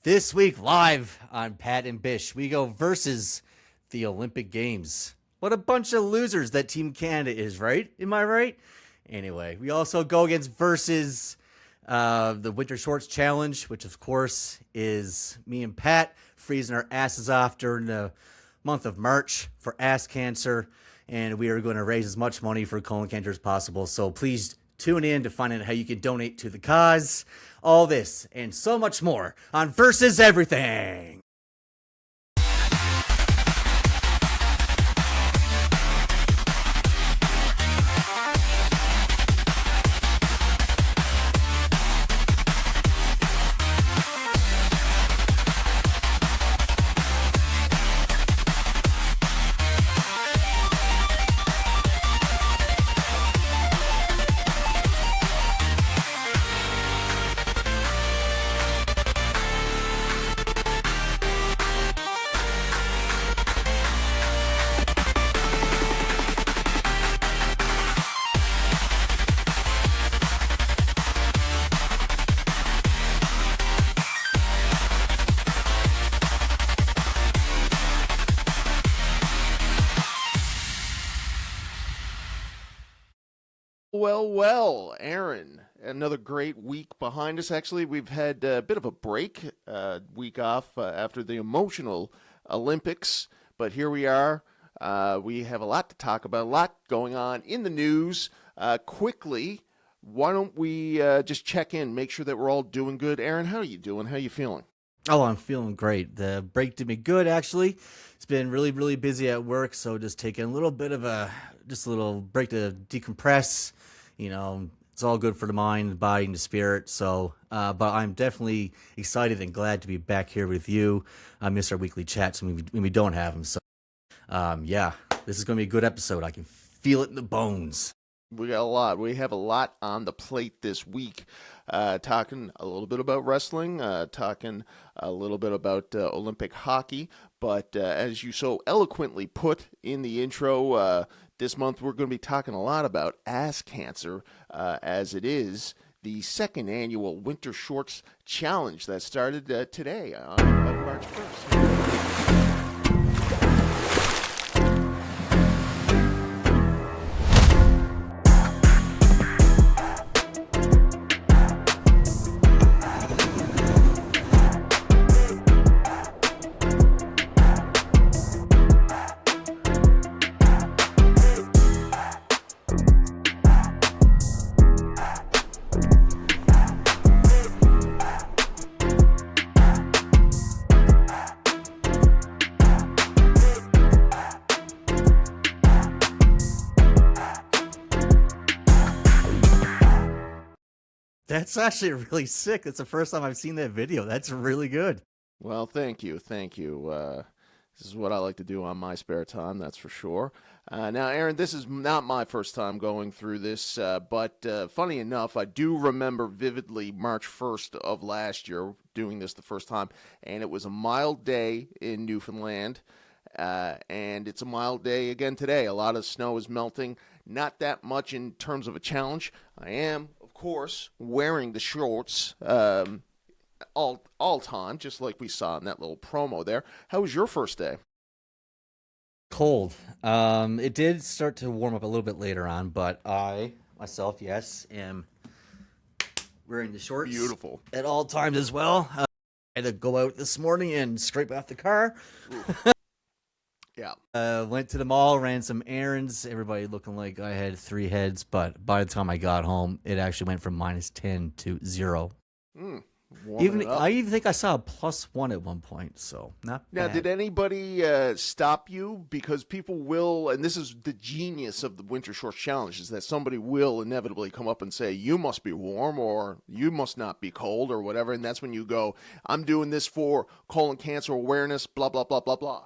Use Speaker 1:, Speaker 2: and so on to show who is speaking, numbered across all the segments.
Speaker 1: This week, live on Pat and Bish, we go versus the Olympic Games. What a bunch of losers that Team Canada is, right? Am I right? Anyway, we also go against versus the Winter Shorts Challenge, which of course is me and Pat freezing our asses off during the month of March for ass cancer. And we are going to raise as much money for colon cancer as possible. So please tune in to find out how you can donate to the cause. All this and so much more on Versus Everything.
Speaker 2: Well, Aaron, another great week behind us. Actually, we've had a bit of a break, week off after the emotional Olympics, but here we are. We have a lot to talk about, a lot going on in the news. Quickly, why don't we just check in, make sure that we're all doing good. Aaron, how are you doing? How are you feeling?
Speaker 1: Oh, I'm feeling great. The break did me good, actually. It's been really, really busy at work, so just taking a little bit of a little break to decompress. You know, it's all good for the mind, the body, and the spirit. So, but I'm definitely excited and glad to be back here with you. I miss our weekly chats when we don't have them. So, yeah, this is going to be a good episode. I can feel it in the bones.
Speaker 2: We got a lot. We have a lot on the plate this week. Talking a little bit about wrestling, talking a little bit about Olympic hockey. But as you so eloquently put in the intro, this month we're going to be talking a lot about ass cancer, as it is the second annual Winter Shorts Challenge that started today on March 1st.
Speaker 1: That's actually really sick. That's the first time I've seen that video. That's really good.
Speaker 2: Well, thank you. This is what I like to do on my spare time, that's for sure. Now, Aaron, this is not my first time going through this, but funny enough, I do remember vividly March 1st of last year doing this the first time, and it was a mild day in Newfoundland, and it's a mild day again today. A lot of snow is melting, not that much in terms of a challenge. I am, of course, wearing the shorts all time, just like we saw in that little promo there. How was your first day?
Speaker 1: Cold. It did start to warm up a little bit later on, but I myself, yes, am wearing the shorts.
Speaker 2: Beautiful.
Speaker 1: At all times as well. I had to go out this morning and scrape off the car.
Speaker 2: Yeah.
Speaker 1: Went to the mall, ran some errands. Everybody looking like I had 3 heads, but by the time I got home, it actually went from -10 to 0. I even think I saw a +1 at one point, so not
Speaker 2: Now,
Speaker 1: bad.
Speaker 2: did anybody stop you? Because people will, and this is the genius of the Winter Shorts Challenge, is that somebody will inevitably come up and say, you must be warm, or you must not be cold, or whatever, and that's when you go, I'm doing this for colon cancer awareness, blah, blah, blah, blah, blah.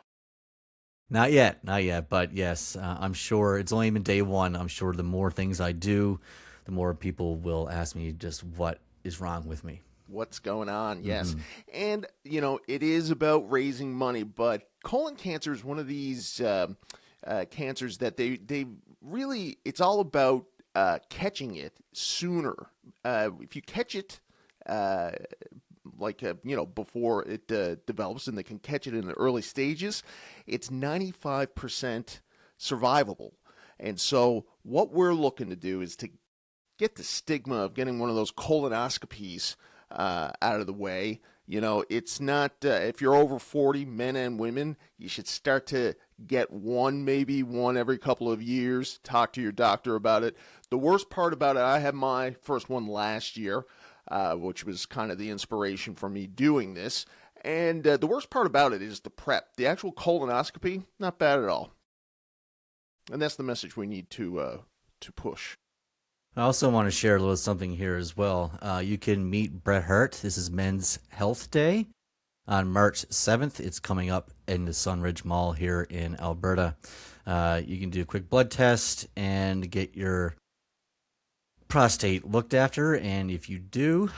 Speaker 1: Not yet, but yes, I'm sure it's only been day 1. I'm sure the more things I do, the more people will ask me just what is wrong with me.
Speaker 2: What's going on? Yes. And, it is about raising money, but colon cancer is one of these cancers that they really, it's all about catching it sooner. If you catch it before it develops, and they can catch it in the early stages, it's 95% survivable. And so what we're looking to do is to get the stigma of getting one of those colonoscopies out of the way. It's not, if you're over 40, men and women, you should start to get maybe one every couple of years. Talk to your doctor about it. The worst part about it, I had my first one last year, which was kind of the inspiration for me doing this. And the worst part about it is the prep. The actual colonoscopy, not bad at all. And that's the message we need to push.
Speaker 1: I also want to share a little something here as well. You can meet Bret Hart. This is Men's Health Day on March 7th. It's coming up in the Sunridge Mall here in Alberta. You can do a quick blood test and get your prostate looked after. And if you do,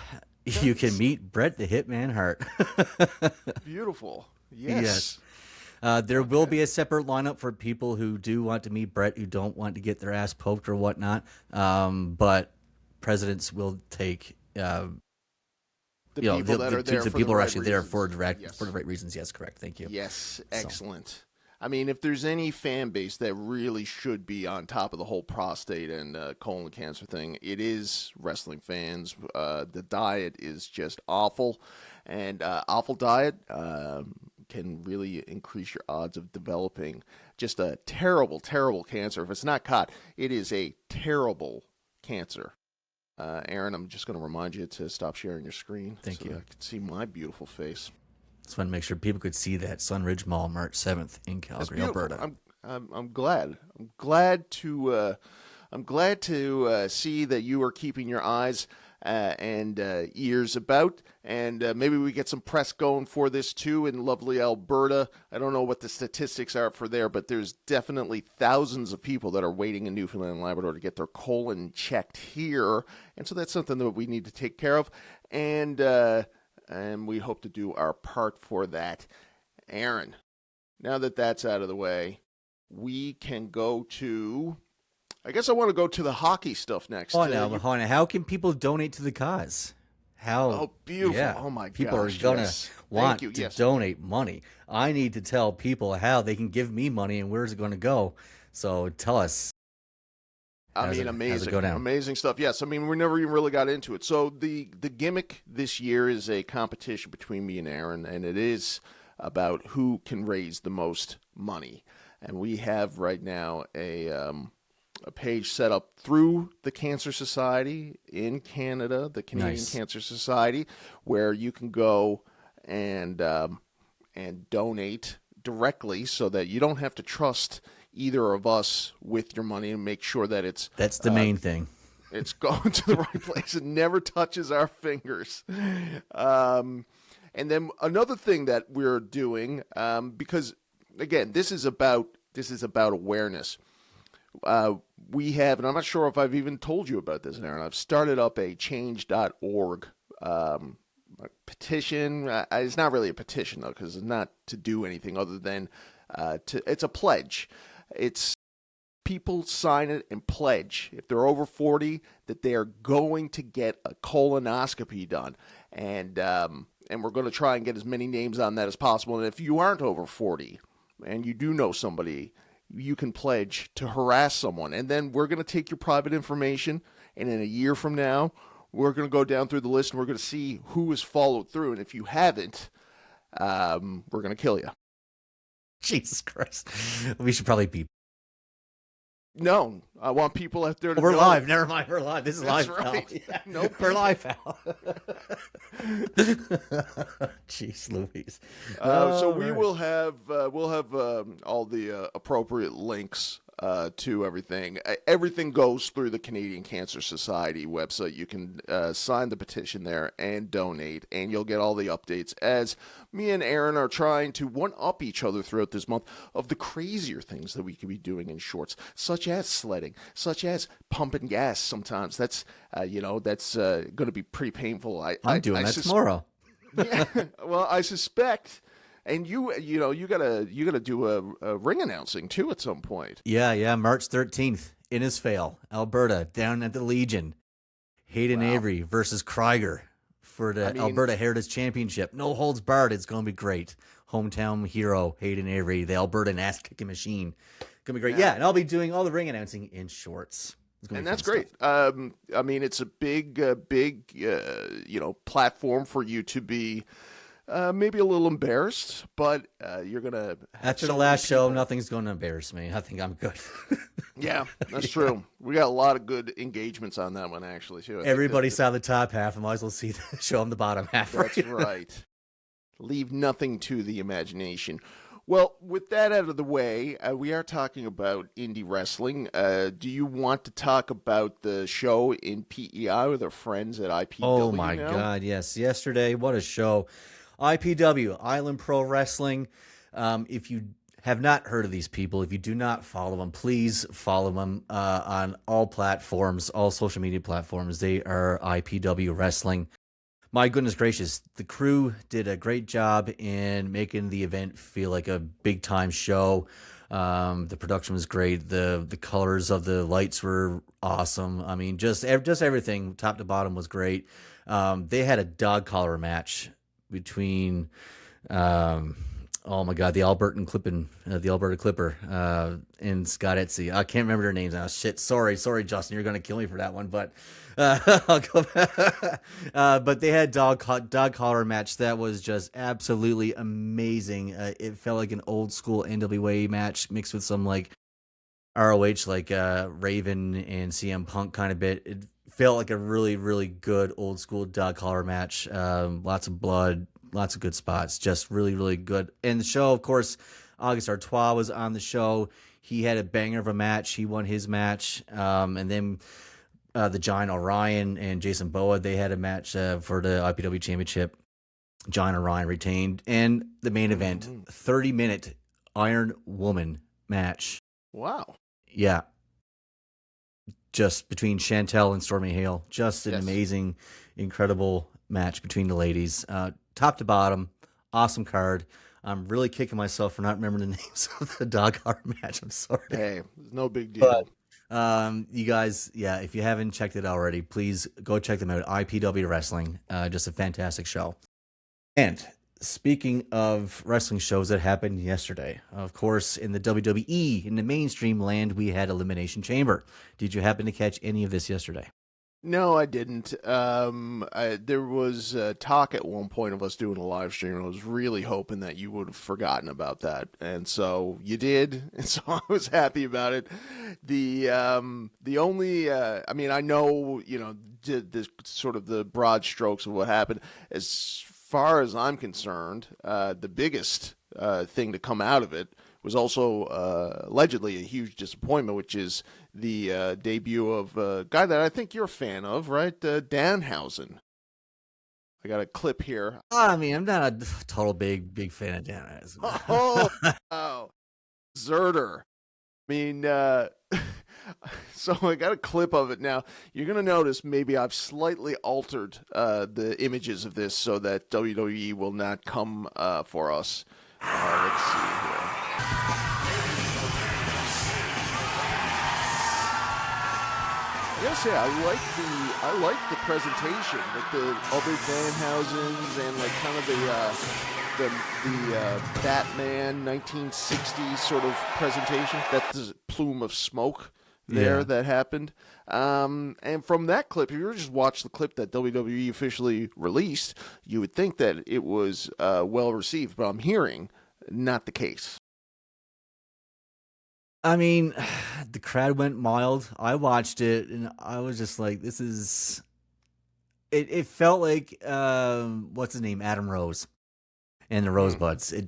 Speaker 1: you can meet Bret the Hitman Hart.
Speaker 2: Beautiful. Yes.
Speaker 1: There will be a separate lineup for people who do want to meet Bret, who don't want to get their ass poked or whatnot. But presidents will take
Speaker 2: the people that are there.
Speaker 1: The people are actually there for the right reasons. Yes, correct. Thank you.
Speaker 2: Yes, excellent. I mean, if there's any fan base that really should be on top of the whole prostate and colon cancer thing, it is wrestling fans. The diet is just awful, and awful diet can really increase your odds of developing just a terrible, terrible cancer. If it's not caught, it is a terrible cancer. Aaron, I'm just going to remind you to stop sharing your screen.
Speaker 1: Thank you.
Speaker 2: I can see my beautiful face.
Speaker 1: Just want to make sure people could see that Sunridge Mall, March 7th in Calgary, Alberta.
Speaker 2: I'm glad. I'm glad to see that you are keeping your eyes and ears about, and maybe we get some press going for this too in lovely Alberta. I don't know what the statistics are for there, but there's definitely thousands of people that are waiting in Newfoundland and Labrador to get their colon checked here, and so that's something that we need to take care of, and we hope to do our part for that. Aaron, now that that's out of the way, we can go to... I guess I want to go to the hockey stuff next.
Speaker 1: How can people donate to the cause? How?
Speaker 2: Oh, beautiful.
Speaker 1: Yeah.
Speaker 2: Oh, my gosh.
Speaker 1: People are going to want to donate money. I need to tell people how they can give me money and where's it going to go. So tell us.
Speaker 2: Amazing stuff. Yes, we never even really got into it. So the gimmick this year is a competition between me and Aaron, and it is about who can raise the most money. And we have right now a page set up through the Cancer Society in Canada, the Canadian Cancer Society, where you can go and donate directly, so that you don't have to trust either of us with your money, and make sure that
Speaker 1: that's the main thing.
Speaker 2: It's going to the right place. It never touches our fingers. And then another thing that we're doing, because again, this is about awareness. We have, and I'm not sure if I've even told you about this, Aaron, I've started up a change.org petition. It's not really a petition, though, because it's not to do anything other than it's a pledge. It's people sign it and pledge, if they're over 40, that they are going to get a colonoscopy done. And we're going to try and get as many names on that as possible. And if you aren't over 40 and you do know somebody, you can pledge to harass someone. And then we're going to take your private information, and in a year from now, we're going to go down through the list, and we're going to see who has followed through. And if you haven't, we're going to kill you.
Speaker 1: Jesus Christ. We should probably be.
Speaker 2: No, I want people out there to
Speaker 1: We're
Speaker 2: know.
Speaker 1: live. Never mind. We're live. This is
Speaker 2: That's
Speaker 1: live,
Speaker 2: right.
Speaker 1: pal. Yeah.
Speaker 2: Nope.
Speaker 1: We're live, pal. Jeez Louise.
Speaker 2: So we will have all the appropriate links to everything. Everything goes through the Canadian Cancer Society website. You can sign the petition there and donate, and you'll get all the updates as me and Aaron are trying to one-up each other throughout this month of the crazier things that we could be doing in shorts, such as sledding, such as pumping gas sometimes. That's going to be pretty painful.
Speaker 1: I'm doing that tomorrow.
Speaker 2: Yeah, well, I suspect... And you gotta do a ring announcing too at some point.
Speaker 1: Yeah. March 13th, Innisfail, Alberta, down at the Legion. Hayden Avery versus Krieger for the
Speaker 2: I mean,
Speaker 1: Alberta Heritage Championship. No holds barred. It's going to be great. Hometown hero Hayden Avery, the Alberta ass kicking machine. Going to be great. Yeah, and I'll be doing all the ring announcing in shorts.
Speaker 2: And that's great. I mean, it's a big, platform for you to be maybe a little embarrassed, but you're gonna have
Speaker 1: after the last show, nothing's going to embarrass me. I think I'm good.
Speaker 2: Yeah, that's true. We got a lot of good engagements on that one, actually, too.
Speaker 1: Everybody saw the top half. I might as well show them the bottom half.
Speaker 2: That's right. Leave nothing to the imagination. Well, with that out of the way, we are talking about indie wrestling. Do you want to talk about the show in PEI with our friends at IPW?
Speaker 1: Oh, my God, yes. Yesterday, what a show. IPW, Island Pro Wrestling. If you have not heard of these people, if you do not follow them, please follow them on all platforms, all social media platforms. They are IPW Wrestling. My goodness gracious, the crew did a great job in making the event feel like a big-time show. The production was great. The colors of the lights were awesome. I mean, just everything, top to bottom, was great. They had a dog collar match between, oh my God, the Alberta Clipper and Scott Etsy. I can't remember their names now. Shit, sorry, Justin, you're gonna kill me for that one. But I'll go back. But they had dog collar match that was just absolutely amazing. It felt like an old school NWA match mixed with some like ROH, like Raven and CM Punk kind of bit. It felt like a really, really good old school dog collar match. Lots of blood, lots of good spots, just really, really good. And the show, of course, August Artois was on the show. He had a banger of a match. He won his match. And then the Giant Orion and Jason Boa, they had a match for the IPW Championship. Giant Orion retained. And the main event, 30-minute Iron Woman match.
Speaker 2: Wow.
Speaker 1: Yeah. Just between Chantel and Stormy Hale. Just an amazing, incredible match between the ladies. Top to bottom, awesome card. I'm really kicking myself for not remembering the names of the dog collar match. I'm sorry.
Speaker 2: Hey, no big deal.
Speaker 1: But, you guys, if you haven't checked it already, please go check them out. IPW Wrestling, just a fantastic show. And speaking of wrestling shows that happened yesterday, of course, in the WWE, in the mainstream land, we had Elimination Chamber. Did you happen to catch any of this yesterday?
Speaker 2: No, I didn't. There was talk at one point of us doing a live stream, and I was really hoping that you would have forgotten about that. And so you did, and so I was happy about it. The only, I mean, I know, the sort of the broad strokes of what happened. As far as I'm concerned, the biggest thing to come out of it was also allegedly a huge disappointment, which is the debut of a guy that I think you're a fan of, right? Danhausen. I got a clip here.
Speaker 1: I mean, I'm not a total big fan of Danhausen.
Speaker 2: Oh, Zerder. I mean, so I got a clip of it now. You're going to notice maybe I've slightly altered the images of this so that WWE will not come for us. Let's see here. I gotta say, I like the presentation with the other Danhausens and like kind of the Batman 1960s sort of presentation. That's a plume of smoke there that happened. And from that clip, if you were just watch the clip that WWE officially released, you would think that it was well received. But I'm hearing not the case.
Speaker 1: I mean, the crowd went mild. I watched it, and I was just like, this is... It felt like, what's his name? Adam Rose and the Rosebuds. It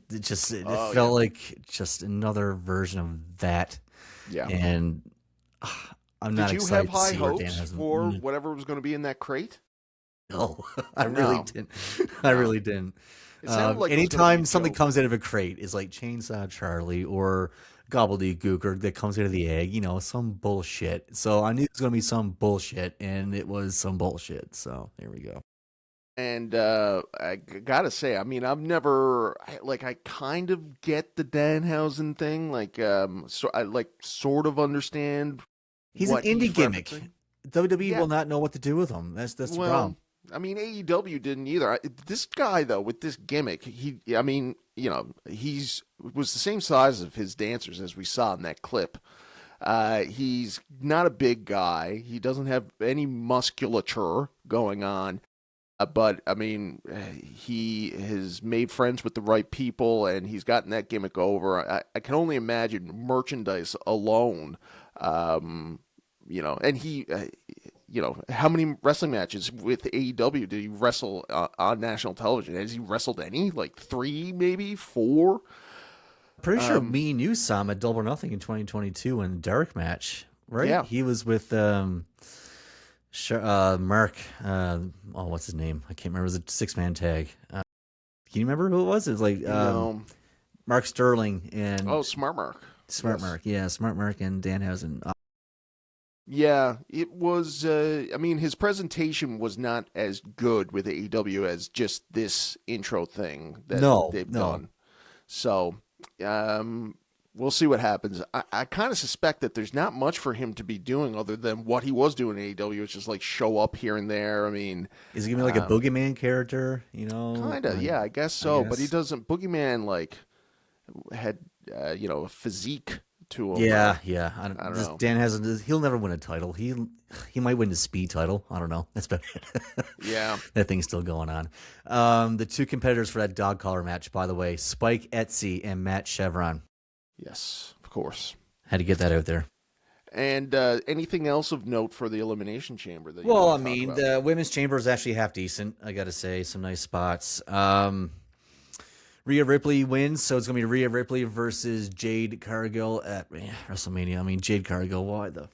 Speaker 1: felt like just another version of that. Yeah. And I'm not excited to see where Dan has...
Speaker 2: Did you have high hopes for whatever was going to be in that crate?
Speaker 1: No, I really didn't. I really didn't.
Speaker 2: It sounded like
Speaker 1: anytime something comes out of a crate is like Chainsaw Charlie or gobbledygook or that comes out of the egg, some bullshit. So I knew it was going to be some bullshit, and it was some bullshit. So there we go.
Speaker 2: And I gotta say, I mean, I kind of get the Danhausen thing. So I sort of understand.
Speaker 1: He's an indie gimmick. WWE will not know what to do with him. That's the problem.
Speaker 2: I mean, AEW didn't either. This guy though, with this gimmick, I mean, he's was the same size of his dancers as we saw in that clip. He's not a big guy. He doesn't have any musculature going on. But I mean, he has made friends with the right people, and he's gotten that gimmick over. I can only imagine merchandise alone. And he, how many wrestling matches with AEW did he wrestle on national television? Has he wrestled any? Like 3, maybe 4?
Speaker 1: Pretty sure me and you saw him at Double or Nothing in 2022 in the Derek match, right?
Speaker 2: Yeah.
Speaker 1: He was with Mark. What's his name? I can't remember. It was a 6-man tag. Can you remember who it was? It was like
Speaker 2: No.
Speaker 1: Mark Sterling and
Speaker 2: Smart Mark.
Speaker 1: Smart
Speaker 2: Yes.
Speaker 1: Mark. Yeah, Smart Mark and Danhausen.
Speaker 2: Yeah, it was. I mean, his presentation was not as good with AEW as just this intro thing that they've done. So, we'll see what happens. I kind of suspect that there's not much for him to be doing other than what he was doing in AEW, which is like show up here and there. I mean,
Speaker 1: is he gonna be like a boogeyman character?
Speaker 2: Kind of. Yeah, I guess so. But he doesn't. Boogeyman had a physique to him.
Speaker 1: Yeah. I don't
Speaker 2: know.
Speaker 1: Dan he'll never win a title. He might win the speed title. I don't know. That's about it.
Speaker 2: Yeah.
Speaker 1: That thing's still going on. The 2 competitors for that dog collar match, by the way, Spike Etsy and Matt Chevron.
Speaker 2: Yes, of course.
Speaker 1: Had to get that out there.
Speaker 2: And anything else of note for the Elimination Chamber?
Speaker 1: The women's chamber is actually half decent. I got to say, some nice spots. Rhea Ripley wins, so it's going to be Rhea Ripley versus Jade Cargill at WrestleMania. I mean, Jade Cargill, why the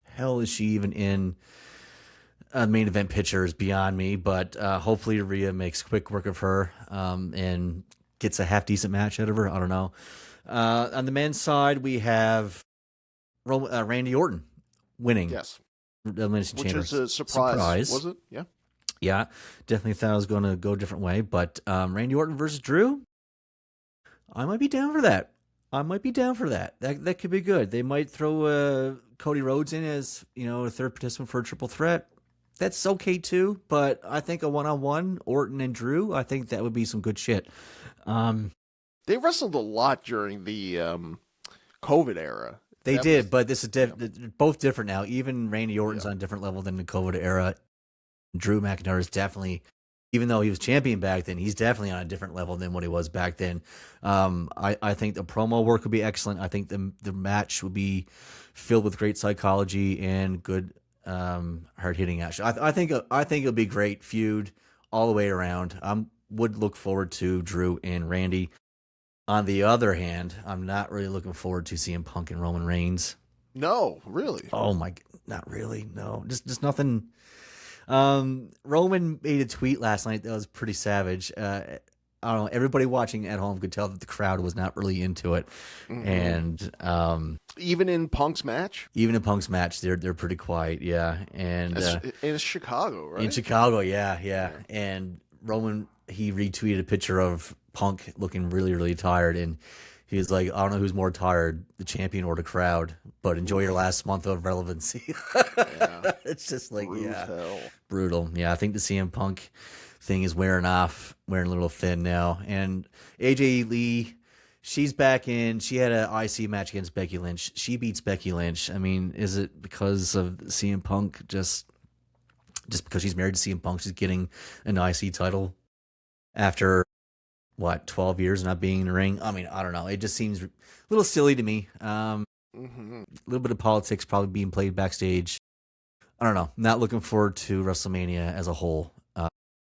Speaker 1: hell is she even in a main event picture is beyond me, but hopefully Rhea makes quick work of her and gets a half-decent match out of her. I don't know. On the men's side, we have Randy Orton winning.
Speaker 2: Yes.
Speaker 1: Elimination
Speaker 2: Which
Speaker 1: Chamber.
Speaker 2: is a surprise, was it? Yeah.
Speaker 1: Yeah, definitely thought I was going to go a different way, but Randy Orton versus Drew, I might be down for that. That could be good. They might throw Cody Rhodes in as a third participant for a triple threat. That's okay too, but I think a one-on-one Orton and Drew, I think that would be some good shit.
Speaker 2: They wrestled a lot during the COVID era.
Speaker 1: They did, but this is they're both different now. Even Randy Orton's on a different level than the COVID era. Drew McIntyre is definitely, even though he was champion back then, he's definitely on a different level than what he was back then. I think the promo work would be excellent. I think the match would be filled with great psychology and good hard-hitting action. I think it'll be great feud all the way around. I would look forward to Drew and Randy. On the other hand, I'm not really looking forward to CM Punk and Roman Reigns.
Speaker 2: No, really?
Speaker 1: Oh my, not really. No, just nothing. Roman made a tweet last night that was pretty savage. I don't know. Everybody watching at home could tell that the crowd was not really into it, and
Speaker 2: even in Punk's match,
Speaker 1: they're pretty quiet. Yeah, and
Speaker 2: in Chicago, right?
Speaker 1: In Chicago, yeah. And Roman, he retweeted a picture of Punk looking really, really tired, and he was like, I don't know who's more tired, the champion or the crowd, but enjoy your last month of relevancy.
Speaker 2: Yeah.
Speaker 1: It's just like,
Speaker 2: brutal.
Speaker 1: Brutal. Yeah, I think the CM Punk thing is wearing a little thin now. And AJ Lee, she's back in. She had an IC match against Becky Lynch. She beats Becky Lynch. I mean, is it because of CM Punk? Just because she's married to CM Punk, she's getting an IC title after 12 years not being in the ring? I mean, I don't know. It just seems a little silly to me. A little bit of politics probably being played backstage. I don't know. Not looking forward to WrestleMania as a whole.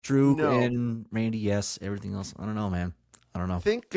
Speaker 1: Drew and Randy, yes. Everything else, I don't know, man. I don't know.
Speaker 2: I think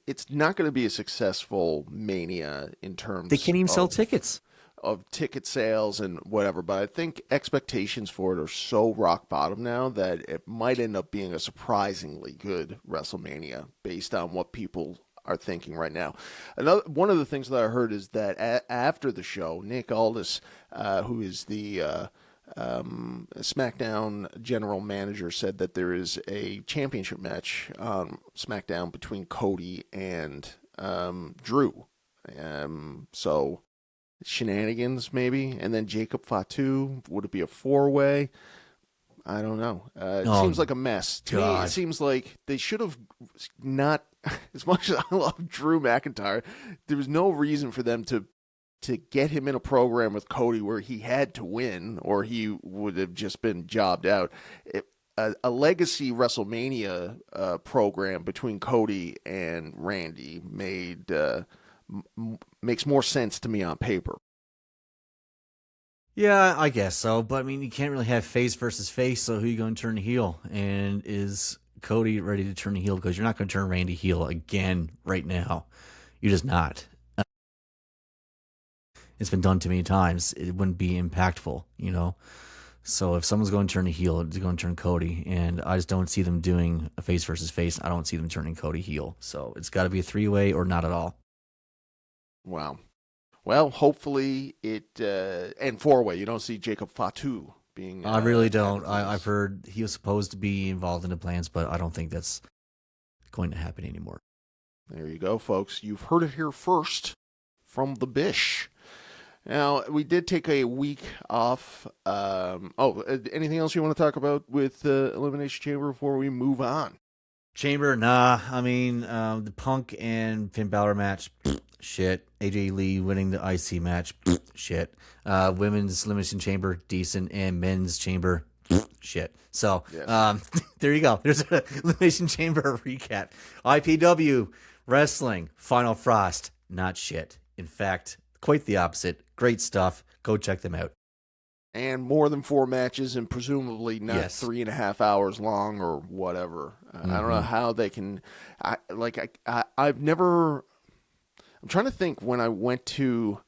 Speaker 2: it's not going to be a successful Mania in terms.
Speaker 1: They can't even sell tickets.
Speaker 2: Of ticket sales and whatever, but I think expectations for it are so rock bottom now that it might end up being a surprisingly good WrestleMania based on what people are thinking right now. One of the things that I heard is that after the show, Nick Aldis, who is the SmackDown general manager, said that there is a championship match on SmackDown between Cody and Drew. So shenanigans, maybe, and then Jacob Fatu. Would it be a 4-way? I don't know. It
Speaker 1: Oh,
Speaker 2: seems like a mess. To me, it
Speaker 1: God.
Speaker 2: seems like they should have not, as much as I love Drew McIntyre, there was no reason for them to get him in a program with Cody where he had to win or he would have just been jobbed out. A legacy WrestleMania program between Cody and Randy makes more sense to me on paper.
Speaker 1: Yeah, I guess so. But I mean, you can't really have face versus face. So who are you going to turn heel? And is Cody ready to turn heel? Because you're not going to turn Randy heel again right now. You're just not. It's been done too many times. It wouldn't be impactful, you know. So if someone's going to turn a heel, it's going to turn Cody, and I just don't see them doing a face versus face. I don't see them turning Cody heel. So it's got to be a 3-way or not at all.
Speaker 2: Wow. Well, hopefully it and 4-way. You don't see Jacob Fatu being.
Speaker 1: I really don't. I've heard he was supposed to be involved in the plans, but I don't think that's going to happen anymore.
Speaker 2: There you go, folks. You've heard it here first from the Bish. Now, we did take a week off. Anything else you want to talk about with Elimination Chamber before we move on?
Speaker 1: Chamber, nah. I mean, the Punk and Finn Balor match, shit. AJ Lee winning the IC match, shit. Women's Elimination Chamber, decent. And men's chamber, shit. So,
Speaker 2: yes.
Speaker 1: There you go. There's an Elimination Chamber recap. IPW, wrestling, Final Frost, not shit. In fact, quite the opposite. Great stuff. Go check them out.
Speaker 2: And more than 4 matches, and presumably not
Speaker 1: Yes.
Speaker 2: 3.5 hours long or whatever. I don't know how they can. I've never. I'm trying to think when I went to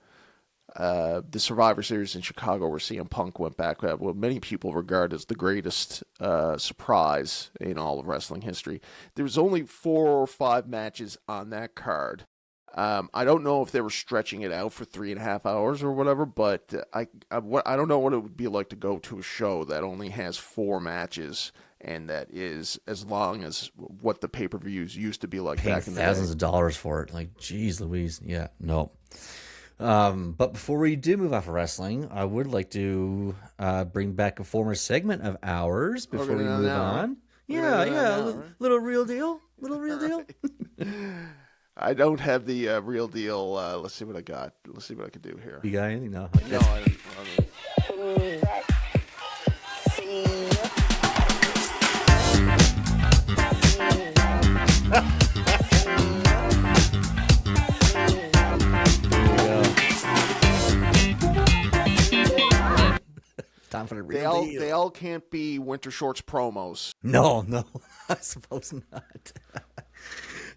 Speaker 2: the Survivor Series in Chicago, where CM Punk went back. What many people regard as the greatest surprise in all of wrestling history. There was only 4 or 5 matches on that card. I don't know if they were stretching it out for 3.5 hours or whatever, but I don't know what it would be like to go to a show that only has 4 matches and that is as long as what the pay-per-views used to be like
Speaker 1: Paying
Speaker 2: back in the day.
Speaker 1: thousands of dollars for it. Like, geez Louise. Yeah, no. But before we do move off of wrestling, I would like to bring back a former segment of ours before we move on. Yeah. Little real deal. Little real deal.
Speaker 2: I don't have the real deal. Let's see what I got. Let's see what I can do here.
Speaker 1: You got anything? No.
Speaker 2: No, I don't.
Speaker 1: Time for the real deal.
Speaker 2: They all can't be winter shorts promos.
Speaker 1: No, I suppose not.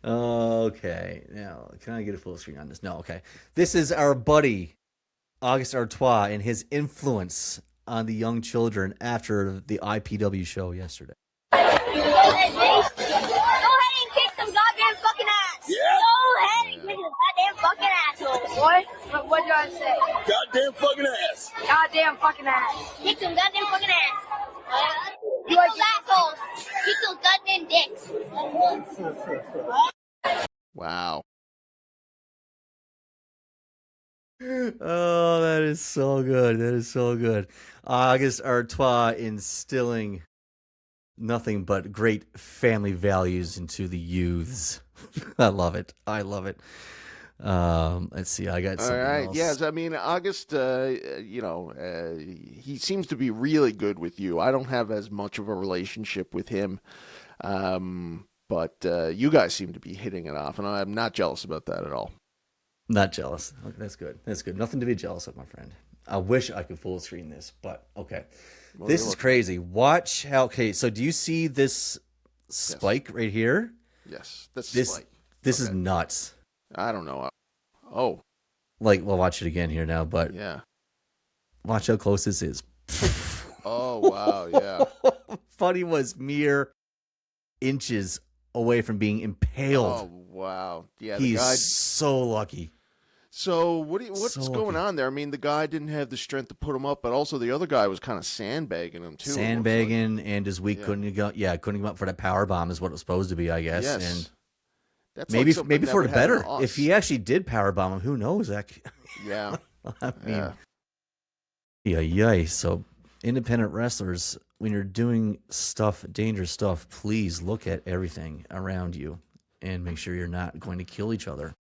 Speaker 1: Okay, now can I get a full screen on this? No, okay. This is our buddy August Artois and his influence on the young children after the IPW show yesterday.
Speaker 3: Go ahead and kick some goddamn fucking ass.
Speaker 4: Yeah.
Speaker 3: Go ahead and kick some goddamn fucking asshole, boy. What did I say?
Speaker 4: Goddamn fucking ass.
Speaker 3: Goddamn fucking ass. Kick some goddamn fucking ass. Kick those assholes. Kick those goddamn dicks.
Speaker 2: Wow.
Speaker 1: Oh, that is so good. That is so good. August Artois instilling nothing but great family values into the youths. I love it. Let's see. I got something
Speaker 2: All right.
Speaker 1: else.
Speaker 2: Yes, I mean, August, he seems to be really good with you. I don't have as much of a relationship with him, but you guys seem to be hitting it off, and I'm not jealous about that at all.
Speaker 1: Not jealous. Okay, that's good. That's good. Nothing to be jealous of, my friend. I wish I could full screen this, but okay.
Speaker 2: Well,
Speaker 1: This is crazy. Watch how. Okay, so do you see this spike right here?
Speaker 2: Yes, that's
Speaker 1: This is nuts.
Speaker 2: I don't know. Oh,
Speaker 1: Like, well, watch it again here now, but
Speaker 2: yeah.
Speaker 1: watch how close this is.
Speaker 2: Oh, wow, yeah.
Speaker 1: Buddy was mere inches away from being impaled.
Speaker 2: Oh, wow. Yeah,
Speaker 1: He's
Speaker 2: the guy.
Speaker 1: so lucky.
Speaker 2: So what's
Speaker 1: So
Speaker 2: going
Speaker 1: lucky.
Speaker 2: on there? I mean, the guy didn't have the strength to put him up, but also the other guy was kind of sandbagging him too.
Speaker 1: Sandbagging, and his weak
Speaker 2: Yeah.
Speaker 1: couldn't go. Yeah, couldn't come up for that power bomb is what it was supposed to be, I guess.
Speaker 2: Yes.
Speaker 1: And
Speaker 2: That's
Speaker 1: maybe
Speaker 2: like something
Speaker 1: maybe
Speaker 2: that
Speaker 1: for
Speaker 2: would
Speaker 1: the
Speaker 2: happen
Speaker 1: better.
Speaker 2: to us.
Speaker 1: If he actually did power bomb him, who knows? That
Speaker 2: Yeah.
Speaker 1: I mean, yeah. So, independent wrestlers, when you're doing stuff, dangerous stuff, please look at everything around you and make sure you're not going to kill each other.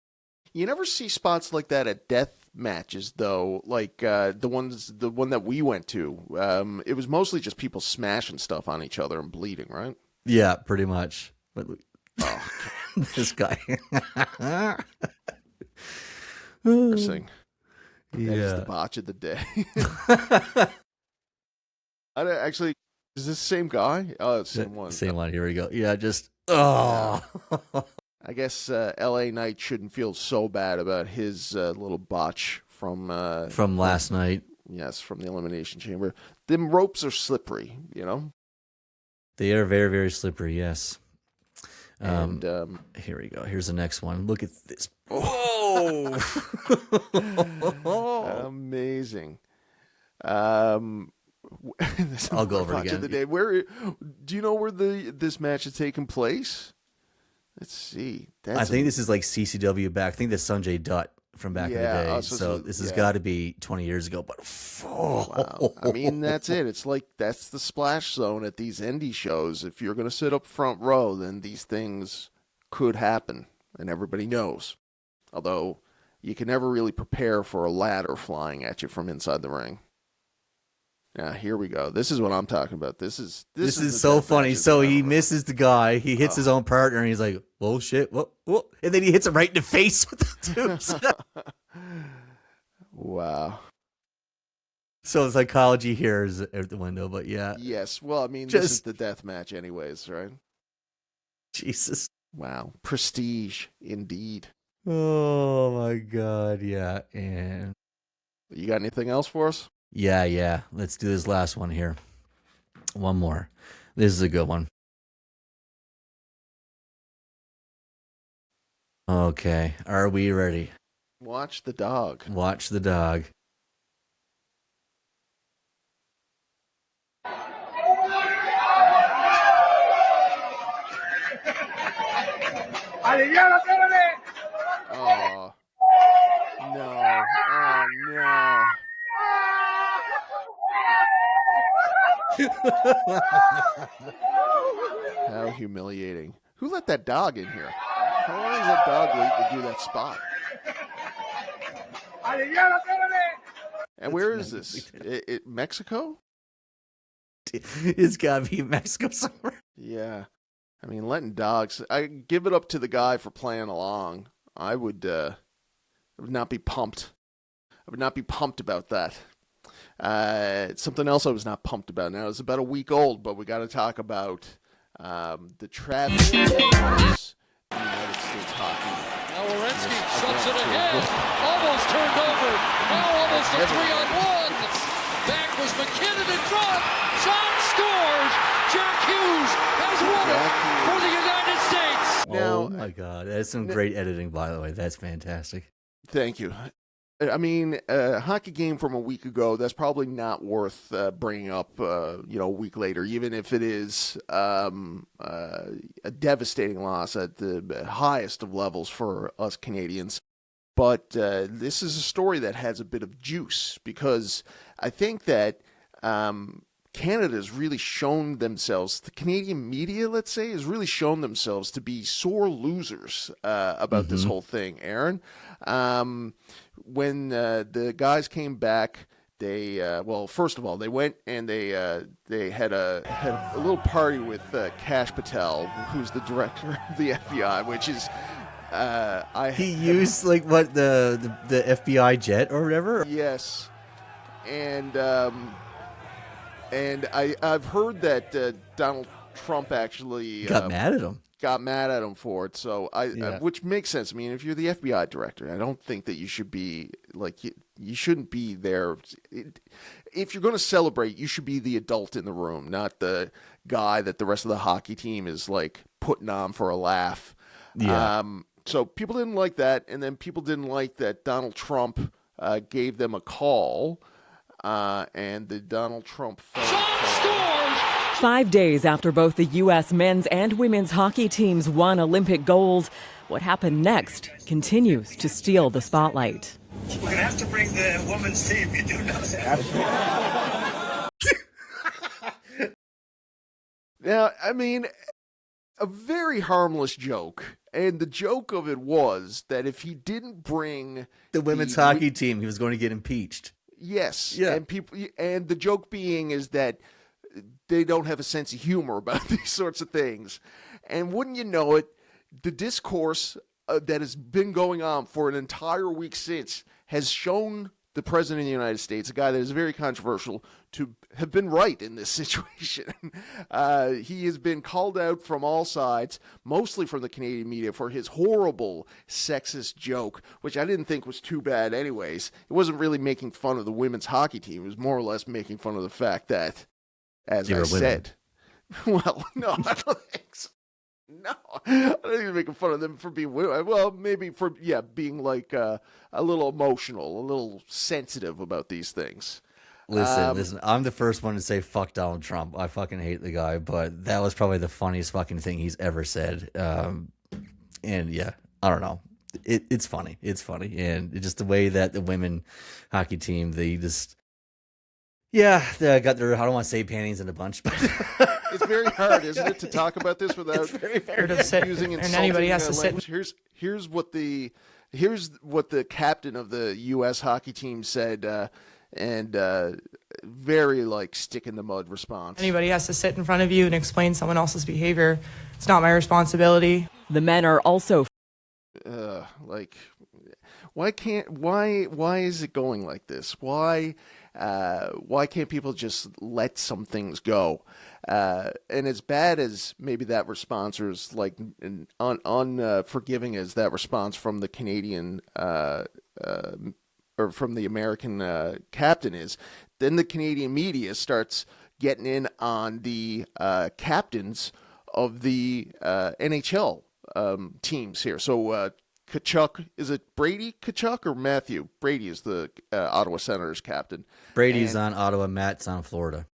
Speaker 2: You never see spots like that at death matches, though. Like the one that we went to, it was mostly just people smashing stuff on each other and bleeding, right?
Speaker 1: Yeah, pretty much. But this guy.
Speaker 2: Interesting.
Speaker 1: Yeah.
Speaker 2: That is the botch of the day. Actually, is this the same guy? Oh, it's the same one.
Speaker 1: Same one. Here we go. Yeah, just I
Speaker 2: guess L.A. Knight shouldn't feel so bad about his little botch from
Speaker 1: last night.
Speaker 2: Yes, from the Elimination Chamber. Them ropes are slippery, you know.
Speaker 1: They are very, very slippery. Yes.
Speaker 2: And
Speaker 1: here we go. Here's the next one. Look at this. Oh,
Speaker 2: amazing.
Speaker 1: I'll go over it again.
Speaker 2: Of the day. Where do you know where this match is taking place? Let's see.
Speaker 1: I think this is like CCW back. I think that's Sanjay Dutt from back in the day. So this has got to be 20 years ago. But
Speaker 2: wow. I mean, that's it. It's like that's the splash zone at these indie shows. If you're going to sit up front row, then these things could happen, and everybody knows. Although you can never really prepare for a ladder flying at you from inside the ring. Now, here we go. This is what I'm talking about. This is
Speaker 1: so funny. So he misses the guy. He hits his own partner, and he's like, "Whoa, shit! Whoa!" And then he hits him right in the face with the tubes.
Speaker 2: Wow.
Speaker 1: So psychology here is out the window, but yeah.
Speaker 2: Yes. Well, I mean, this is the death match, anyways, right?
Speaker 1: Jesus.
Speaker 2: Wow. Prestige, indeed.
Speaker 1: Oh my God! Yeah, and
Speaker 2: you got anything else for us?
Speaker 1: Yeah. Let's do this last one here. One more. This is a good one. Okay. Are we ready?
Speaker 2: Watch the dog.
Speaker 1: Watch the dog.
Speaker 2: Oh. No. Oh, no. How humiliating. Who let that dog in here? How long does that dog wait to do that spot? And where is this? Mexico?
Speaker 1: It's got to be Mexico somewhere.
Speaker 2: Yeah. I mean, letting dogs... I give it up to the guy for playing along. I would not be pumped. I would not be pumped about that. Something else I was not pumped about. Now, it's about a week old, but we got to talk about the travesty of United States hockey.
Speaker 5: Now Werenski shoves it ahead. Almost turned over. Now almost a 3-on-1. Back was McKinnon in front. Shot scores. Jack Hughes has won it for the United States.
Speaker 1: Oh my God. That's some great editing, by the way. That's fantastic.
Speaker 2: Thank you. I mean, a hockey game from a week ago, that's probably not worth bringing up, a week later, even if it is a devastating loss at the highest of levels for us Canadians. But this is a story that has a bit of juice because I think that Canada's really shown themselves, the Canadian media, let's say, has really shown themselves to be sore losers about this whole thing, Aaron. When the guys came back, they first of all, they went and they had a little party with Kash Patel, who's the director of the FBI, which is
Speaker 1: he used like what the FBI jet or whatever.
Speaker 2: Yes, and I've heard that Donald Trump actually
Speaker 1: got mad at him.
Speaker 2: Got mad at him for it, so which makes sense. I mean, if you're the FBI director, I don't think that you should be like you shouldn't be there. If you're going to celebrate, you should be the adult in the room, not the guy that the rest of the hockey team is like putting on for a laugh.
Speaker 1: Yeah.
Speaker 2: So people didn't like that, and then people didn't like that Donald Trump gave them a call, and the Donald Trump phone call.
Speaker 6: 5 days after both the U.S. men's and women's hockey teams won Olympic gold, what happened next continues to steal the spotlight.
Speaker 4: We're going to have to bring the women's team. You do know that.
Speaker 2: Now, I mean, a very harmless joke. And the joke of it was that if he didn't bring
Speaker 1: The women's hockey team, he was going to get impeached.
Speaker 2: yes,
Speaker 1: Yeah.
Speaker 2: and the joke being is that they don't have a sense of humor about these sorts of things. And wouldn't you know it, the discourse that has been going on for an entire week since has shown the president of the United States, a guy that is very controversial, to have been right in this situation. He has been called out from all sides, mostly from the Canadian media, for his horrible sexist joke, which I didn't think was too bad anyways. It wasn't really making fun of the women's hockey team. It was more or less making fun of the fact that, as I said, well, no, I don't think so. No, I don't think he's making fun of them for being women. Well, maybe for, being like a little emotional, a little sensitive about these things.
Speaker 1: Listen, I'm the first one to say fuck Donald Trump. I fucking hate the guy, but that was probably the funniest fucking thing he's ever said. And yeah, I don't know. It's funny. It's funny. And just the way that the women hockey team, they just, they got their, I don't want to say panties in a bunch, but
Speaker 2: it's very hard, isn't it, to talk about this without using insulting
Speaker 7: anybody has to
Speaker 2: language. Here's what the captain of the U.S. hockey team said, and very like stick in the mud response.
Speaker 7: Anybody has to sit in front of you and explain someone else's behavior. It's not my responsibility.
Speaker 6: The men are also
Speaker 2: Like, why is it going like this? Why can't people just let some things go? And as bad as maybe that response, or as like unforgiving as that response from the Canadian or from the American captain is, then the Canadian media starts getting in on the captains of the NHL teams here. So Tkachuk, is it Brady Tkachuk or Matthew? Brady is the Ottawa Senators captain.
Speaker 1: Brady's on Ottawa, Matt's on Florida.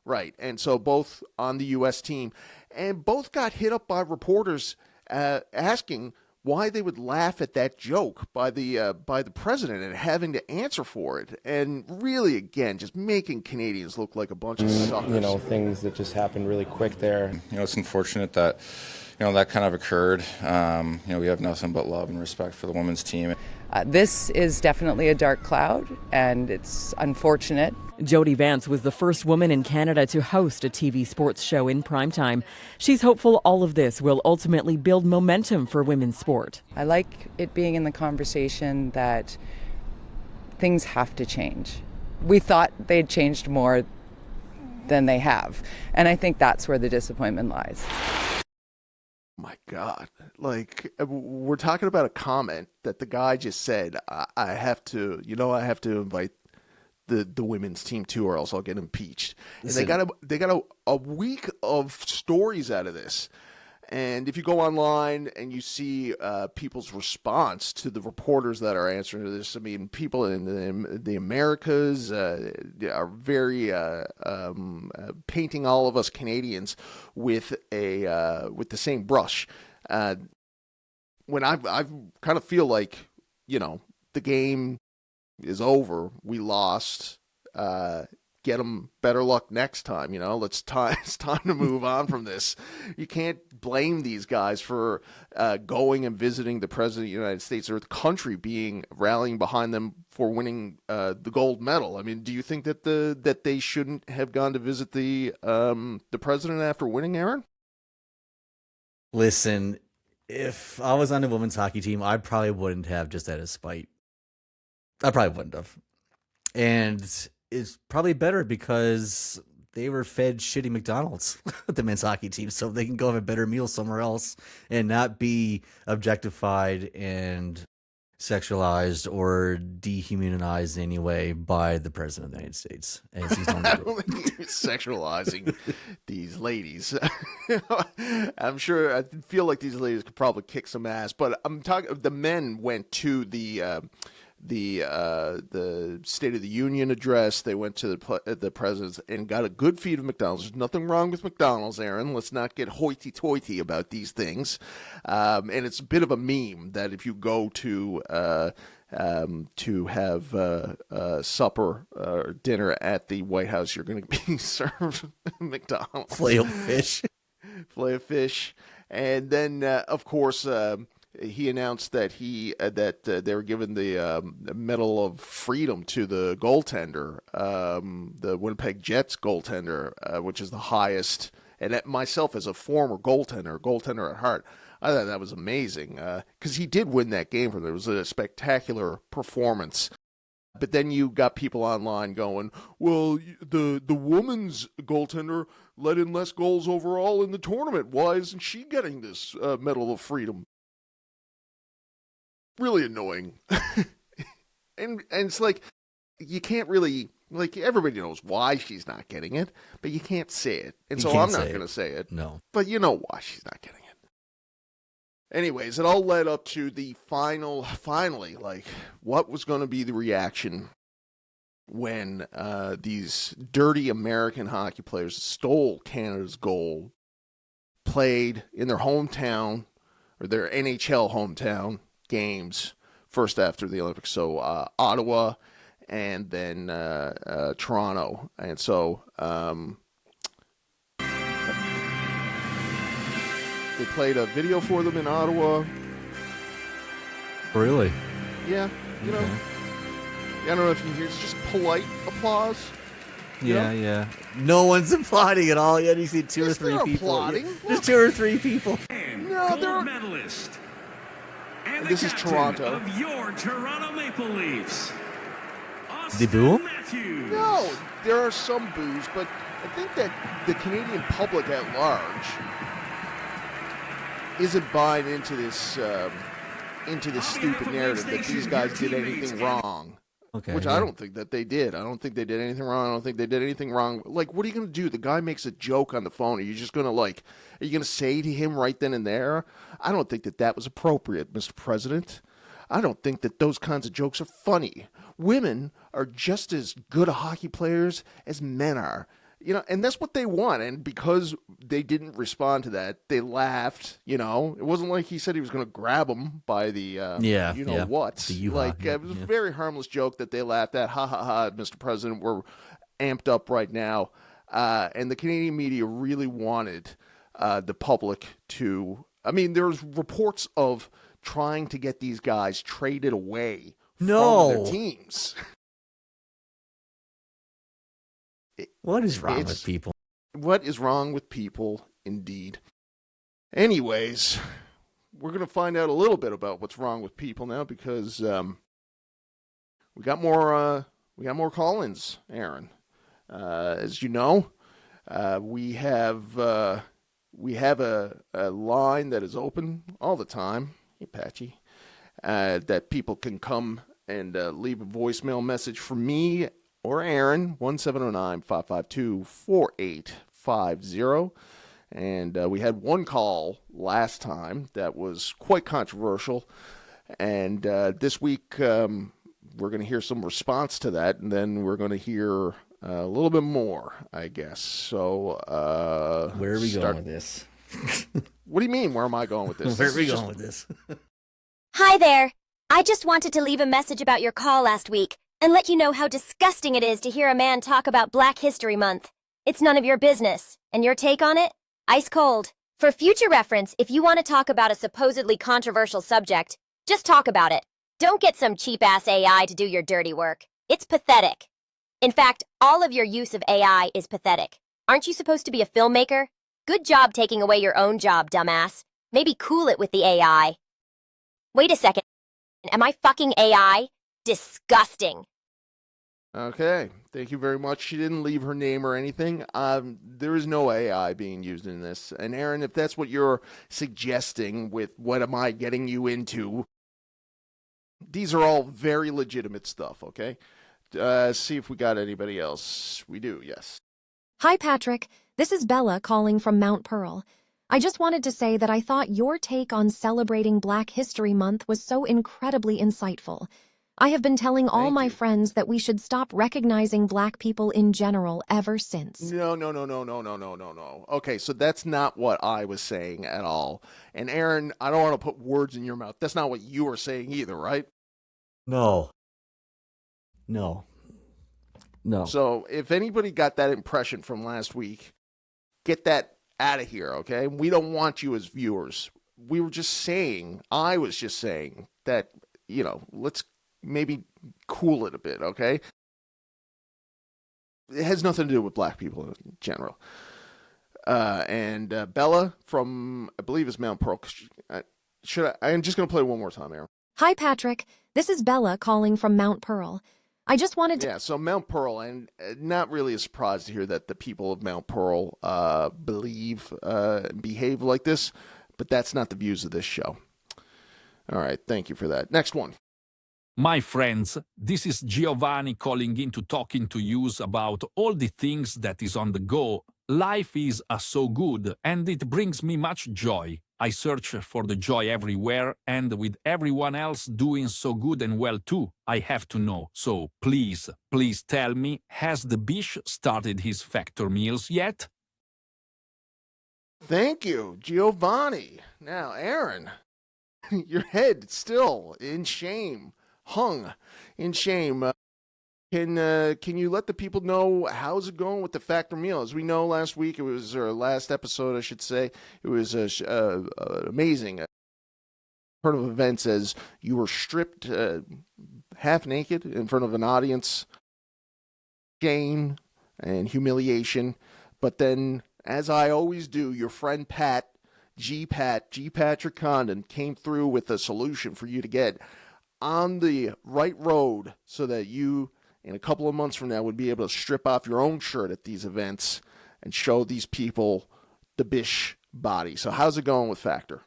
Speaker 2: Right, and so both on the U.S. team, and both got hit up by reporters asking why they would laugh at that joke by the president and having to answer for it, and really, again, just making Canadians look like a bunch of suckers.
Speaker 8: You know, things that just happened really quick there.
Speaker 9: You know, it's unfortunate that, that kind of occurred. We have nothing but love and respect for the women's team.
Speaker 10: This is definitely a dark cloud, and it's unfortunate.
Speaker 6: Jody Vance was the first woman in Canada to host a TV sports show in primetime. She's hopeful all of this will ultimately build momentum for women's sport.
Speaker 10: I like it being in the conversation that things have to change. We thought they'd changed more than they have, and I think that's where the disappointment lies.
Speaker 2: My God, like, we're talking about a comment that the guy just said, I have to invite the women's team too, or else I'll get impeached.
Speaker 1: Listen.
Speaker 2: And they got a week of stories out of this. And if you go online and you see people's response to the reporters that are answering to this, I mean, people in the Americas are very painting all of us Canadians with the same brush. When I kind of feel like, the game is over, we lost. Get them better luck next time. It's time to move on from this. You can't blame these guys for going and visiting the president of the United States, or the country rallying behind them for winning the gold medal. I mean, do you think that they shouldn't have gone to visit the president after winning, Aaron?
Speaker 1: Listen, if I was on the women's hockey team, I probably wouldn't have, just out of spite. I probably wouldn't have. And it's probably better because they were fed shitty McDonald's, the men's hockey team, so they can go have a better meal somewhere else and not be objectified and sexualized or dehumanized in any way by the president of the United States. As he's known
Speaker 2: I
Speaker 1: to do.
Speaker 2: don't think you're sexualizing these ladies. I'm sure, I feel like these ladies could probably kick some ass, but I'm talking, the men went to the the State of the Union address. They went to the presidents and got a good feed of McDonald's. There's nothing wrong with McDonald's, Aaron. Let's not get hoity-toity about these things. And it's a bit of a meme that if you go to have supper or dinner at the White House, you're going to be served McDonald's.
Speaker 1: Filet of fish.
Speaker 2: Filet of fish. And then, of course, he announced that they were given the Medal of Freedom to the goaltender, the Winnipeg Jets goaltender, which is the highest. And myself, as a former goaltender at heart, I thought that was amazing because he did win that game for them. It was a spectacular performance. But then you got people online going, well, the woman's goaltender let in less goals overall in the tournament. Why isn't she getting this Medal of Freedom? Really annoying. and it's like, you can't really, like, everybody knows why she's not getting it, but you can't say it. And so I'm not going to say it.
Speaker 1: No.
Speaker 2: But you know why she's not getting it. Anyways, it all led up to the finally, like, what was going to be the reaction when these dirty American hockey players stole Canada's gold, played in their hometown, or their NHL hometown games, first after the Olympics. So Ottawa and then Toronto. And so they played a video for them in Ottawa.
Speaker 1: Really?
Speaker 2: Yeah, you know. I don't know if you hear, it's just polite applause.
Speaker 1: Yeah. No one's applauding at all yet. You see two or three people.
Speaker 2: Applauding.
Speaker 1: Just two or three people.
Speaker 2: No, they're
Speaker 4: medalist. And
Speaker 2: this is Toronto.
Speaker 4: Of your Toronto Maple Leafs.
Speaker 1: They boo him?
Speaker 4: Matthews.
Speaker 2: No, there are some boos, but I think that the Canadian public at large isn't buying into this stupid narrative that these guys did anything wrong.
Speaker 1: Okay.
Speaker 2: Which I don't think that they did. I don't think they did anything wrong. I don't think they did anything wrong. Like, what are you going to do? The guy makes a joke on the phone. Are you just going to, like, are you going to say to him right then and there? I don't think that was appropriate, Mr. President. I don't think that those kinds of jokes are funny. Women are just as good hockey players as men are. You know, and that's what they want. And because they didn't respond to that, they laughed. You know, it wasn't like he said he was going to grab them by the, what. Like, it was a very harmless joke that they laughed at. Ha, ha, ha, Mr. President, we're amped up right now. And the Canadian media really wanted the public to, I mean, there's reports of trying to get these guys traded away from their teams.
Speaker 1: What is wrong with people?
Speaker 2: What is wrong with people, indeed. Anyways, we're going to find out a little bit about what's wrong with people now because we got more call-ins, Aaron. As you know, we have a line that is open all the time. Hey, Patchy, that people can come and leave a voicemail message for me or Aaron, 1709-552-4850. And we had one call last time that was quite controversial. And this week, we're going to hear some response to that, and then we're going to hear a little bit more, I guess. So,
Speaker 1: where are we going with this?
Speaker 2: What do you mean, where am I going with this?
Speaker 1: Where are we going with this?
Speaker 3: Hi there. I just wanted to leave a message about your call last week and let you know how disgusting it is to hear a man talk about Black History Month. It's none of your business. And your take on it? Ice cold. For future reference, if you want to talk about a supposedly controversial subject, just talk about it. Don't get some cheap-ass AI to do your dirty work. It's pathetic. In fact, all of your use of AI is pathetic. Aren't you supposed to be a filmmaker? Good job taking away your own job, dumbass. Maybe cool it with the AI. Wait a second. Am I fucking AI? Disgusting.
Speaker 2: Okay, thank you very much. She didn't leave her name or anything. There is no AI being used in this. And Aaron, if that's what you're suggesting with what am I getting you into, these are all very legitimate stuff, okay? See if we got anybody else. We do, yes.
Speaker 11: Hi, Patrick. This is Bella calling from Mount Pearl. I just wanted to say that I thought your take on celebrating Black History Month was so incredibly insightful. I have been telling all
Speaker 2: Thank
Speaker 11: my
Speaker 2: you.
Speaker 11: friends that we should stop recognizing black people in general ever since.
Speaker 2: No. Okay, so that's not what I was saying at all. And Aaron, I don't want to put words in your mouth. That's not what you were saying either, right?
Speaker 1: No.
Speaker 2: So if anybody got that impression from last week, get that out of here, okay? We don't want you as viewers. I was just saying that, let's maybe cool it a bit, okay? It has nothing to do with black people in general. And Bella from, I believe it's Mount Pearl. I'm just going to play one more time, Aaron.
Speaker 11: Hi, Patrick. This is Bella calling from Mount Pearl. I just wanted to...
Speaker 2: Yeah, so Mount Pearl, and not really a surprise to hear that the people of Mount Pearl behave like this, but that's not the views of this show. All right, thank you for that. Next one.
Speaker 12: My friends, this is Giovanni calling in to talking to you about all the things that is on the go. Life is so good, and it brings me much joy. I search for the joy everywhere, and with everyone else doing so good and well too, I have to know. So please tell me, has the Bish started his factor meals yet?
Speaker 2: Thank you, Giovanni. Now, Aaron, your head still in shame, hung in shame. Can you let the people know how's it going with the factor meal? As we know, last week, last episode, I should say, it was amazing. Turn of events as you were stripped half naked in front of an audience, shame and humiliation. But then, as I always do, your friend Pat, G. Patrick Condon, came through with a solution for you to get on the right road so that you, in a couple of months from now, would be able to strip off your own shirt at these events and show these people the Bish body. So how's it going with Factor?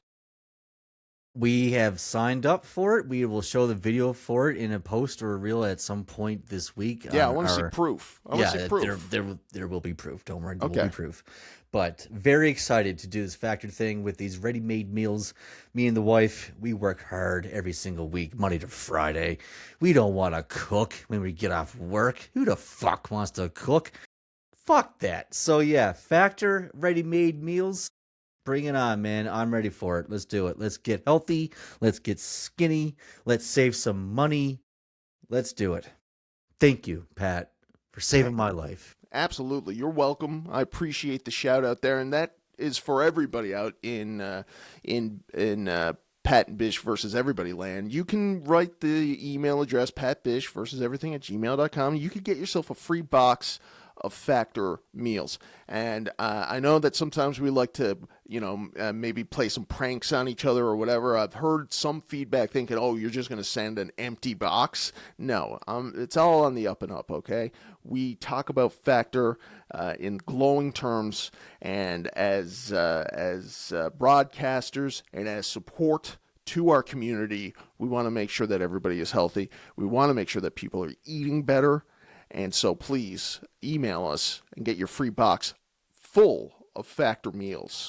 Speaker 1: We have signed up for it. We will show the video for it in a post or a reel at some point this week.
Speaker 2: Yeah, I want to see proof.
Speaker 1: There will be proof. Don't worry, there
Speaker 2: Okay.
Speaker 1: will be proof. But very excited to do this Factor thing with these ready-made meals. Me and the wife, we work hard every single week, Monday to Friday. We don't want to cook when we get off work. Who the fuck wants to cook? Fuck that. So yeah, Factor ready-made meals. Bring it on, man. I'm ready for it. Let's do it. Let's get healthy. Let's get skinny. Let's save some money. Let's do it. Thank you, Pat, for saving my life.
Speaker 2: Absolutely. You're welcome. I appreciate the shout out there. And that is for everybody out in Pat and Bish versus everybody land. You can write the email address, patbishversuseverything@gmail.com. You could get yourself a free box of Factor meals. And I know that sometimes we like to, maybe play some pranks on each other or whatever. I've heard some feedback thinking, oh, you're just going to send an empty box. No, it's all on the up and up, okay? We talk about Factor in glowing terms, and as broadcasters and as support to our community, we want to make sure that everybody is healthy. We want to make sure that people are eating better. And so please email us and get your free box full of Factor meals.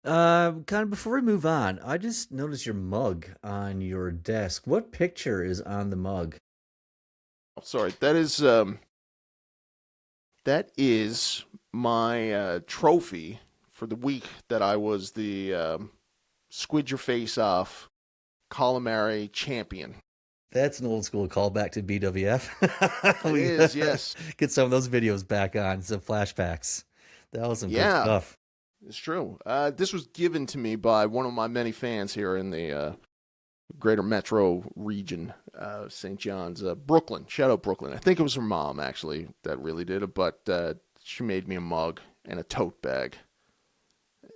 Speaker 1: Kind of before we move on, I just noticed your mug on your desk. What picture is on the mug?
Speaker 2: Oh, sorry, that is my trophy for the week that I was the Squid Your Face Off Calamari champion.
Speaker 1: That's an old school callback to BWF.
Speaker 2: It is, yes.
Speaker 1: Get some of those videos back on, some flashbacks. That was some good stuff.
Speaker 2: It's true. This was given to me by one of my many fans here in the greater metro region, St. John's, Brooklyn. Shout out Brooklyn. I think it was her mom, actually, that really did it, but she made me a mug and a tote bag.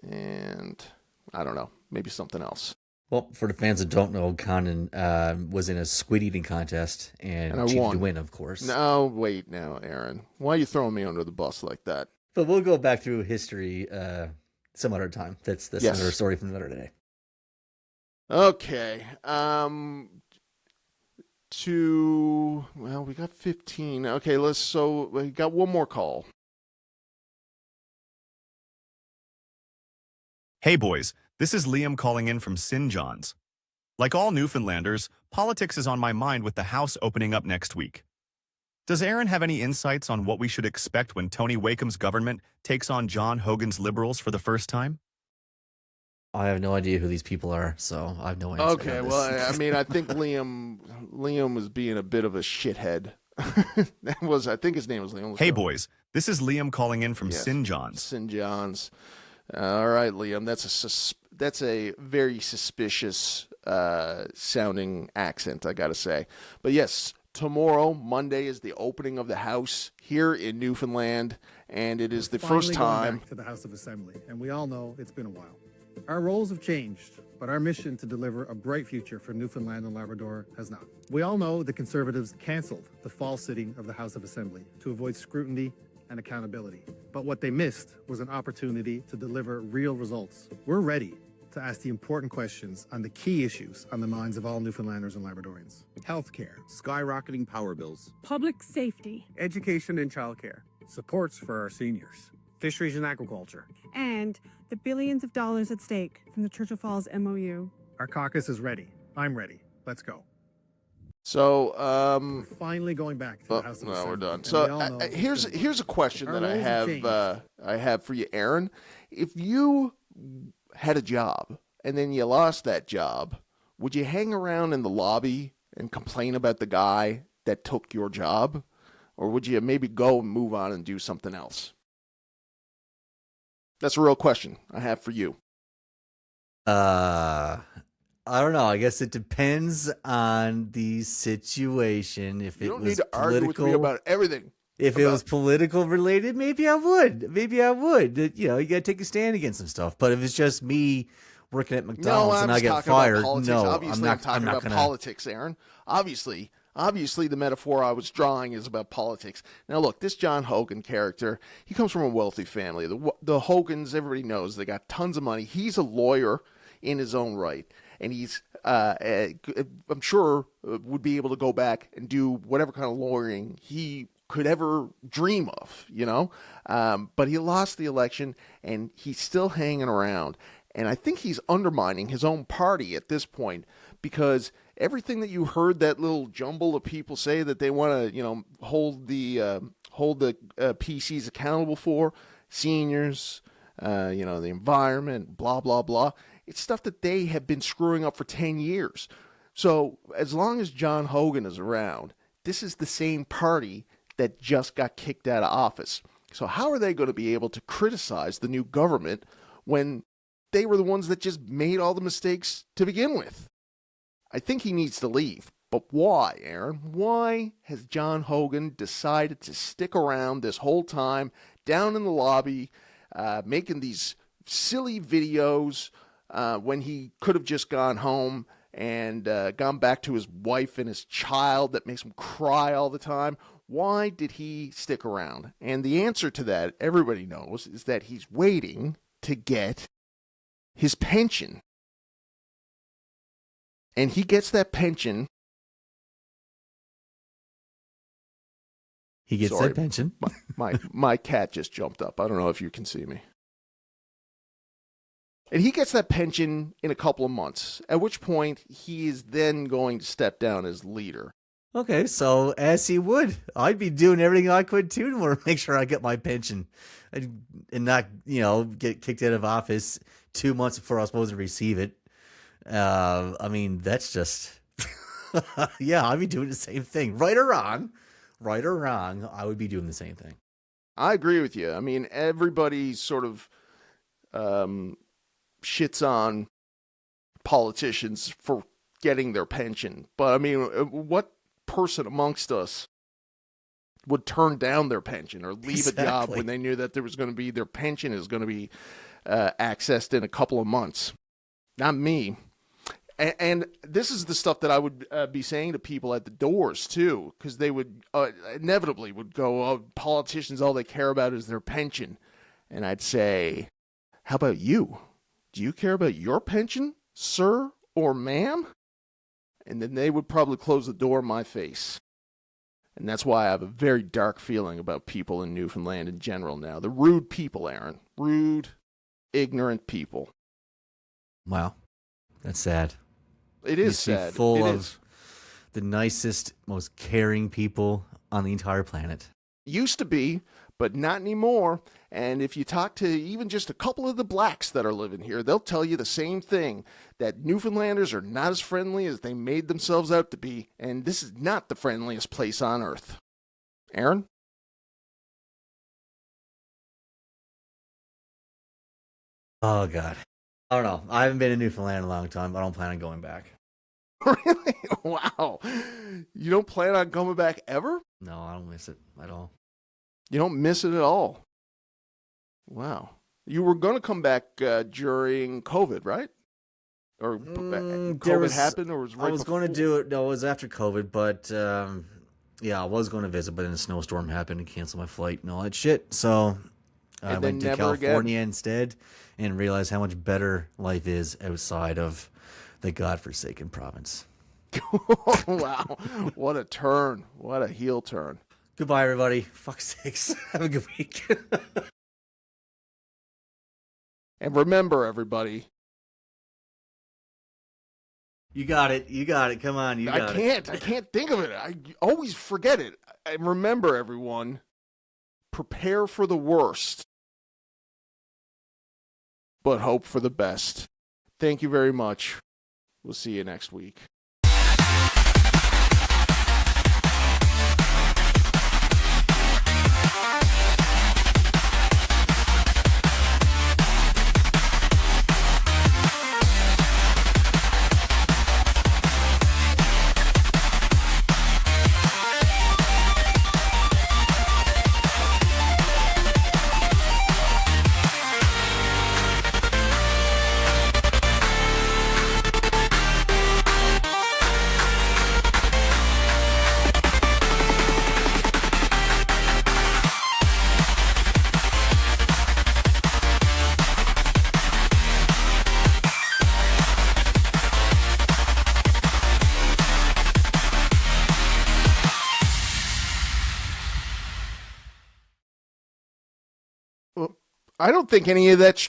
Speaker 2: And I don't know, maybe something else.
Speaker 1: Well, for the fans that don't know, Condon was in a squid eating contest and
Speaker 2: I
Speaker 1: cheated
Speaker 2: won.
Speaker 1: to win, of course.
Speaker 2: No, wait now, Aaron. Why are you throwing me under the bus like that?
Speaker 1: But we'll go back through history some other time. That's
Speaker 2: Yes.
Speaker 1: another story from another day.
Speaker 2: Okay. We got 15. Okay, we got one more call.
Speaker 13: Hey boys, this is Liam calling in from St. John's. Like all Newfoundlanders, Politics is on my mind with the House opening up next week. Does Aaron have any insights on what we should expect when Tony Wakeham's government takes on John Hogan's Liberals for the first time?
Speaker 1: I have no idea who these people are, so I have no answer.
Speaker 2: Okay,
Speaker 1: on this.
Speaker 2: well, I mean, I think Liam was being a bit of a shithead. I think his name was Liam.
Speaker 13: Hey, boys. This is Liam calling in from
Speaker 2: Yes.
Speaker 13: St. John's.
Speaker 2: St. John's. All right, Liam. That's a very suspicious sounding accent, I gotta say. But yes, tomorrow, Monday, is the opening of the House here in Newfoundland, and it is the first time
Speaker 14: back to the House of Assembly, and we all know it's been a while. Our roles have changed, but our mission to deliver a bright future for Newfoundland and Labrador has not. We all know the Conservatives canceled the fall sitting of the House of Assembly to avoid scrutiny and accountability. But what they missed was an opportunity to deliver real results. We're ready to ask the important questions on the key issues on the minds of all Newfoundlanders and Labradorians.
Speaker 15: Healthcare, skyrocketing power bills,
Speaker 16: Public safety,
Speaker 15: education and childcare,
Speaker 14: Supports for our seniors, fisheries and agriculture.
Speaker 16: and the billions of dollars at stake from the Churchill Falls MOU.
Speaker 14: Our caucus is ready. I'm ready. Let's go.
Speaker 2: So,
Speaker 14: We're finally going back to the House of Assembly.
Speaker 2: we're done.
Speaker 14: and
Speaker 2: So
Speaker 14: we all know it's
Speaker 2: here's
Speaker 14: been-
Speaker 2: a question
Speaker 14: Our
Speaker 2: that
Speaker 14: roles have changed.
Speaker 2: I have for you, Aaron. If you had a job and then you lost that job, would you hang around in the lobby and complain about the guy that took your job, or would you maybe go and move on and do something else? That's a real question I have for you.
Speaker 1: I don't know. I guess it depends on the situation. If
Speaker 2: You
Speaker 1: it
Speaker 2: don't
Speaker 1: was
Speaker 2: need to argue with me about everything.
Speaker 1: If it was political related, maybe I would. You know, you got to take a stand against some stuff. But if it's just me working at McDonald's
Speaker 2: I'm
Speaker 1: and I
Speaker 2: just
Speaker 1: get
Speaker 2: talking about
Speaker 1: fired,
Speaker 2: politics.
Speaker 1: no,
Speaker 2: Obviously,
Speaker 1: I'm
Speaker 2: I'm
Speaker 1: not.
Speaker 2: talking about
Speaker 1: gonna.
Speaker 2: politics, Aaron. Obviously, the metaphor I was drawing is about politics. Now, look, this John Hogan character, he comes from a wealthy family. The Hogans, everybody knows, they got tons of money. He's a lawyer in his own right, and he's, I'm sure, would be able to go back and do whatever kind of lawyering he could ever dream of, you know? But he lost the election, and he's still hanging around. And I think he's undermining his own party at this point, because everything that you heard that little jumble of people say that they want to, you know, hold the PCs accountable for, seniors, you know, the environment, blah, blah, blah. It's stuff that they have been screwing up for 10 years. So as long as John Hogan is around, this is the same party that just got kicked out of office. So how are they going to be able to criticize the new government when they were the ones that just made all the mistakes to begin with? I think he needs to leave. But why, Aaron? Why has John Hogan decided to stick around this whole time down in the lobby, making these silly videos when he could have just gone home and gone back to his wife and his child that makes him cry all the time? Why did he stick around? And the answer to that, everybody knows, is that he's waiting to get his pension. And he gets that pension.
Speaker 1: He gets that pension.
Speaker 2: My cat just jumped up. I don't know if you can see me. And he gets that pension in a couple of months, at which point he is then going to step down as leader.
Speaker 1: Okay, so as he would, I'd be doing everything I could too to make sure I get my pension and not, you know, get kicked out of office 2 months before I was supposed to receive it. I mean, that's just, yeah, I'd be doing the same thing. Right or wrong, I would be doing the same thing.
Speaker 2: I agree with you. I mean, everybody sort of shits on politicians for getting their pension. But I mean, what person amongst us would turn down their pension or leave a job when they knew that there was going to be their pension is going to be accessed in a couple of months? Not me. And this is the stuff that I would be saying to people at the doors too, because they would inevitably would go, "Oh, politicians, all they care about is their pension," and I'd say, "How about you? Do you care about your pension, sir or ma'am?" And then they would probably close the door in my face. And that's why I have a very dark feeling about people in Newfoundland in general now. The rude people, Aaron. Rude, ignorant people.
Speaker 1: Wow. That's sad.
Speaker 2: It is sad.
Speaker 1: Full of the nicest, most caring people on the entire planet.
Speaker 2: Used to be, but not anymore. And if you talk to even just a couple of the blacks that are living here, they'll tell you the same thing, that Newfoundlanders are not as friendly as they made themselves out to be, and this is not the friendliest place on earth. Aaron?
Speaker 1: Oh, God. I don't know. I haven't been in Newfoundland in a long time. I don't plan on going back.
Speaker 2: Really? Wow. You don't plan on coming back ever?
Speaker 1: No, I don't miss it at all.
Speaker 2: You don't miss it at all? Wow. You were going to come back during COVID, right? Or COVID happened, or was it right
Speaker 1: I was
Speaker 2: before?
Speaker 1: going to do it. No, it was after COVID, but yeah, I was going to visit, but then a snowstorm happened and canceled my flight and all that shit. So I
Speaker 2: And
Speaker 1: went
Speaker 2: then
Speaker 1: to
Speaker 2: never
Speaker 1: California
Speaker 2: again?
Speaker 1: instead and realized how much better life is outside of the godforsaken province.
Speaker 2: Wow. What a turn. What a heel turn.
Speaker 1: Goodbye, everybody. Fuck's sakes. Have a good week.
Speaker 2: And remember, everybody,
Speaker 1: You got it. You got it. Come on. You got it.
Speaker 2: I can't think of it. I always forget it. And remember, everyone, prepare for the worst, but hope for the best. Thank you very much. We'll see you next week. I don't think any of that's